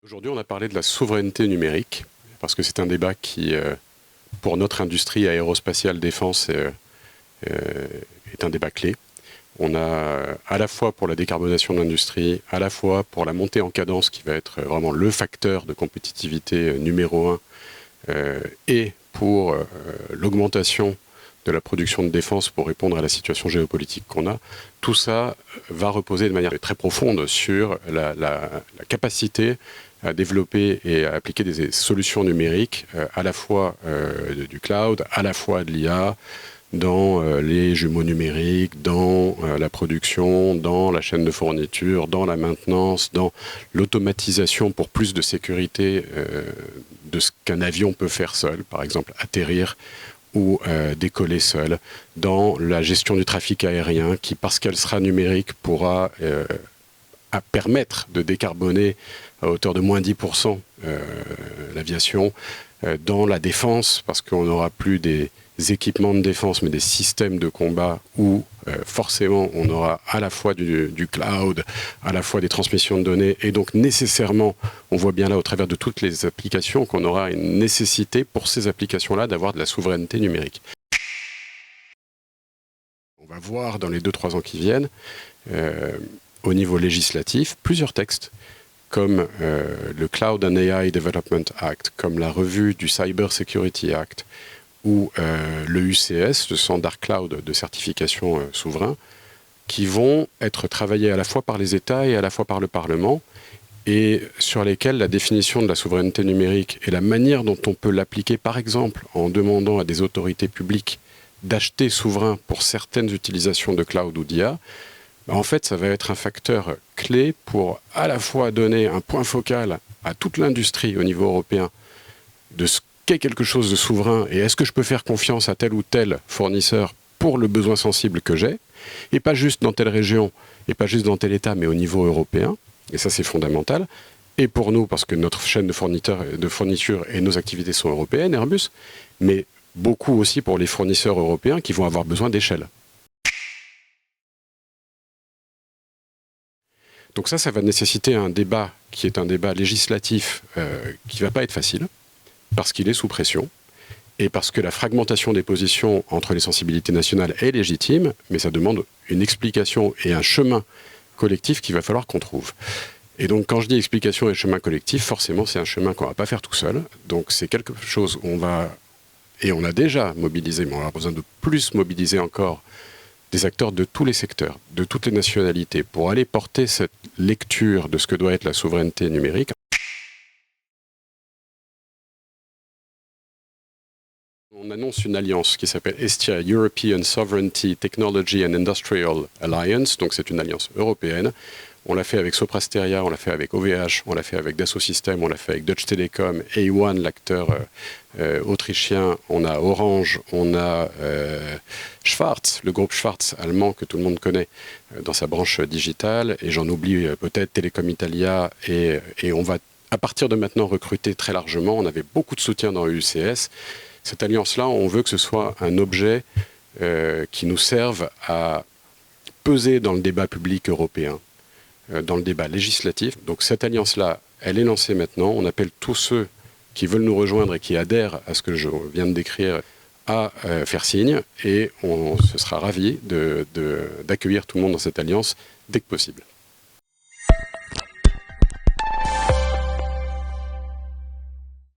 Aujourd'hui, on a parlé de la souveraineté numérique, parce que c'est un débat qui, pour notre industrie aérospatiale défense, est un débat clé. On a à la fois pour la décarbonation de l'industrie, à la fois pour la montée en cadence qui va être vraiment le facteur de compétitivité numéro un, et pour l'augmentation de la production de défense pour répondre à la situation géopolitique qu'on a. Tout ça va reposer de manière très profonde sur la capacité à développer et à appliquer des solutions numériques, à la fois du cloud, à la fois de l'IA, dans les jumeaux numériques, dans la production, dans la chaîne de fourniture, dans la maintenance, dans l'automatisation pour plus de sécurité de ce qu'un avion peut faire seul, par exemple atterrir ou décoller seul, dans la gestion du trafic aérien qui, parce qu'elle sera numérique, pourra permettre de décarboner à hauteur de moins 10% l'aviation, dans la défense, parce qu'on n'aura plus des équipements de défense, mais des systèmes de combat où forcément on aura à la fois du cloud, à la fois des transmissions de données, et donc nécessairement, on voit bien là au travers de toutes les applications qu'on aura une nécessité pour ces applications-là d'avoir de la souveraineté numérique. On va voir dans les 2-3 ans qui viennent, au niveau législatif, plusieurs textes, comme le Cloud and AI Development Act, comme la revue du Cyber Security Act, ou le UCS, le Standard Cloud de certification souverain, qui vont être travaillés à la fois par les États et à la fois par le Parlement, et sur lesquels la définition de la souveraineté numérique et la manière dont on peut l'appliquer, par exemple, en demandant à des autorités publiques d'acheter souverain pour certaines utilisations de cloud ou d'IA, en fait, ça va être un facteur clé pour à la fois donner un point focal à toute l'industrie au niveau européen de ce qu'est quelque chose de souverain et est-ce que je peux faire confiance à tel ou tel fournisseur pour le besoin sensible que j'ai, et pas juste dans telle région, et pas juste dans tel État, mais au niveau européen, et ça c'est fondamental, et pour nous, parce que notre chaîne de fourniture et nos activités sont européennes, Airbus, mais beaucoup aussi pour les fournisseurs européens qui vont avoir besoin d'échelle. Donc ça va nécessiter un débat qui est un débat législatif qui ne va pas être facile, parce qu'il est sous pression, et parce que la fragmentation des positions entre les sensibilités nationales est légitime, mais ça demande une explication et un chemin collectif qu'il va falloir qu'on trouve. Et donc quand je dis explication et chemin collectif, forcément c'est un chemin qu'on ne va pas faire tout seul, donc c'est quelque chose où on va, et on a déjà mobilisé, mais on aura besoin de plus mobiliser encore, des acteurs de tous les secteurs, de toutes les nationalités, pour aller porter cette lecture de ce que doit être la souveraineté numérique. On annonce une alliance qui s'appelle ESTIA, European Sovereignty Technology and Industrial Alliance, donc c'est une alliance européenne. On l'a fait avec Soprasteria, on l'a fait avec OVH, on l'a fait avec Dassault Systèmes, on l'a fait avec Deutsche Telekom, A1, l'acteur autrichien, on a Orange, on a Schwarz, le groupe Schwarz allemand que tout le monde connaît dans sa branche digitale, et j'en oublie peut-être Telecom Italia, et on va à partir de maintenant recruter très largement. On avait beaucoup de soutien dans l'UCS. Cette alliance-là, on veut que ce soit un objet qui nous serve à peser dans le débat public européen, dans le débat législatif. Donc cette alliance-là, elle est lancée maintenant. On appelle tous ceux qui veulent nous rejoindre et qui adhèrent à ce que je viens de décrire à faire signe, et on se sera ravis d'accueillir tout le monde dans cette alliance dès que possible.